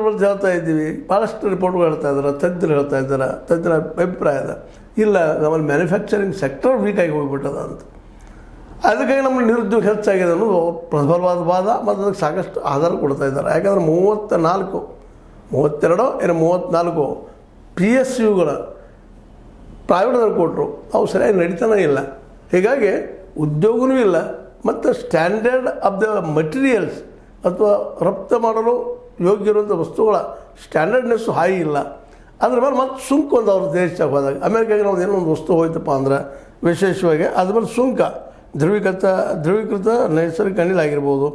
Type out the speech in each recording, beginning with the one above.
ಸಂದರ್ಭದಲ್ಲಿ ಹೇಳ್ತಾ ಇದ್ದೀವಿ, ಭಾಳಷ್ಟು ರಿಪೋರ್ಟ್ಗಳು ಹೇಳ್ತಾ ಇದ್ದಾರೆ, ತಜ್ಞರು ಹೇಳ್ತಾ ಇದ್ದಾರೆ, ತಜ್ಞರ ಅಭಿಪ್ರಾಯ ಇದೆ, ಇಲ್ಲ ನಮ್ಮಲ್ಲಿ ಮ್ಯಾನುಫ್ಯಾಕ್ಚರಿಂಗ್ ಸೆಕ್ಟರ್ ವೀಕಾಗಿ ಹೋಗಿಬಿಟ್ಟದ ಅಂತ. ಅದಕ್ಕಾಗಿ ನಮ್ಮ ನಿರುದ್ಯೋಗ ಹೆಚ್ಚಾಗಿದೆ ಅನ್ನೋದು ಪ್ರಬಲವಾದ ವಾದ, ಮತ್ತು ಅದಕ್ಕೆ ಸಾಕಷ್ಟು ಆಧಾರ ಕೊಡ್ತಾ ಇದ್ದಾರೆ. ಯಾಕಂದರೆ 34 PSUಗಳ ಪ್ರೈವೇಟ್ದವ್ರು ಕೊಟ್ಟರು, ಅವು ಸರಿಯಾಗಿ ನಡೀತಾನೆ ಇಲ್ಲ. ಹೀಗಾಗಿ ಉದ್ಯೋಗವೂ ಇಲ್ಲ, ಮತ್ತು ಸ್ಟ್ಯಾಂಡರ್ಡ್ ಆಫ್ ದ ಮಟೀರಿಯಲ್ಸ್ ಅಥವಾ ರಫ್ತು ಮಾಡಲು ಯೋಗ್ಯ ಇರುವಂಥ ವಸ್ತುಗಳ ಸ್ಟ್ಯಾಂಡರ್ಡ್ನೆಸ್ಸು ಹೈ ಇಲ್ಲ. ಅದ್ರ ಮೇಲೆ ಮತ್ತು ಸುಂಕ ಒಂದು ಅವ್ರ ದೇಶದಾಗ ಹೋದಾಗ ಅಮೇರಿಕಾಗೆ ನಾವು ಏನೋ ಒಂದು ವಸ್ತು ಹೋಯ್ತಪ್ಪ ಅಂದ್ರೆ ವಿಶೇಷವಾಗಿ ಅದ್ರ ಮೇಲೆ ಸುಂಕ ಧ್ರುವೀಕೃತ ನೈಸರ್ಗಿಕ ಅನಿಲ ಆಗಿರ್ಬೋದು,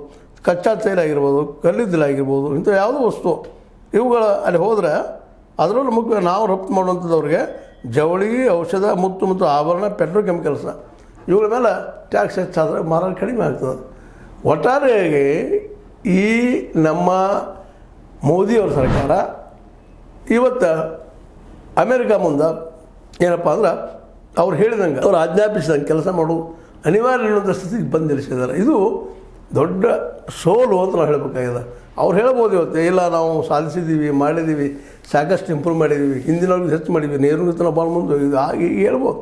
ಕಚ್ಚಾ ತೈಲ ಆಗಿರ್ಬೋದು, ಕಲ್ಲಿದ್ದಲು ಆಗಿರ್ಬೋದು, ಇಂಥ ಯಾವುದೋ ವಸ್ತು ಇವುಗಳ ಅಲ್ಲಿ ಹೋದರೆ ಅದರಲ್ಲೂ ಮುಖ್ಯ ನಾವು ರಫ್ತು ಮಾಡುವಂಥದ್ದವ್ರಿಗೆ ಜವಳಿ, ಔಷಧ, ಮತ್ತು ಆಭರಣ, ಪೆಟ್ರೋಕೆಮಿಕಲ್ಸ ಇವುಗಳ ಮೇಲೆ ಟ್ಯಾಕ್ಸ್ ಹೆಚ್ಚಾದರೆ ಮಾರಾಟ ಕಡಿಮೆ ಆಗ್ತದೆ. ಒಟ್ಟಾರೆಯಾಗಿ ಈ ನಮ್ಮ ಮೋದಿಯವ್ರ ಸರ್ಕಾರ ಇವತ್ತು ಅಮೇರಿಕಾ ಮುಂದೆ ಏನಪ್ಪ ಅಂದ್ರೆ ಅವ್ರು ಹೇಳಿದಂಗೆ, ಅವ್ರು ಆಜ್ಞಾಪಿಸಿದಂಗೆ ಕೆಲಸ ಮಾಡೋದು ಅನಿವಾರ್ಯ ಅನ್ನೋಂಥ ಸ್ಥಿತಿಗೆ ಬಂದು ನಿಲ್ಲಿಸಿದ್ದಾರೆ. ಇದು ದೊಡ್ಡ ಸೋಲು ಅಂತ ನಾವು ಹೇಳಬೇಕಾಗಿದೆ. ಅವ್ರು ಹೇಳ್ಬೋದು ಇವತ್ತು, ಇಲ್ಲ ನಾವು ಸಾಧಿಸಿದ್ದೀವಿ, ಮಾಡಿದ್ದೀವಿ, ಸಾಕಷ್ಟು ಇಂಪ್ರೂವ್ ಮಾಡಿದ್ದೀವಿ, ಹಿಂದಿನವ್ರಿಗೆ ಹೆಚ್ಚು ಮಾಡಿದ್ವಿ, ನೀರು ನಾವು ಭಾಳ ಮುಂದೆ ಹೋಗಿದ್ವಿ, ಹಾಗೆ ಹೇಳ್ಬೋದು,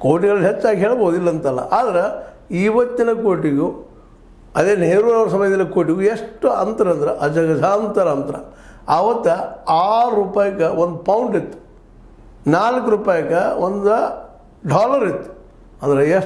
ಕೋಟಿಗಳು ಹೆಚ್ಚಾಗಿ ಹೇಳ್ಬೋದು, ಇಲ್ಲ ಅಂತಲ್ಲ. ಆದರೆ ಇವತ್ತಿನ ಕೋಟಿಗೂ ಅದೇ ನೆಹರೂರವ್ರ ಸಮಯದಲ್ಲಿ ಕೋಟಿಗೂ ಎಷ್ಟು ಅಂತರ ಅಂದ್ರೆ ಅಜಗಜಾಂತರ ಅಂತರ. ಆವತ್ತು ₹6 ಒಂದು ಪೌಂಡ್ ಇತ್ತು, ₹4 $1 ಇತ್ತು. ಅಂದರೆ ಎಷ್ಟು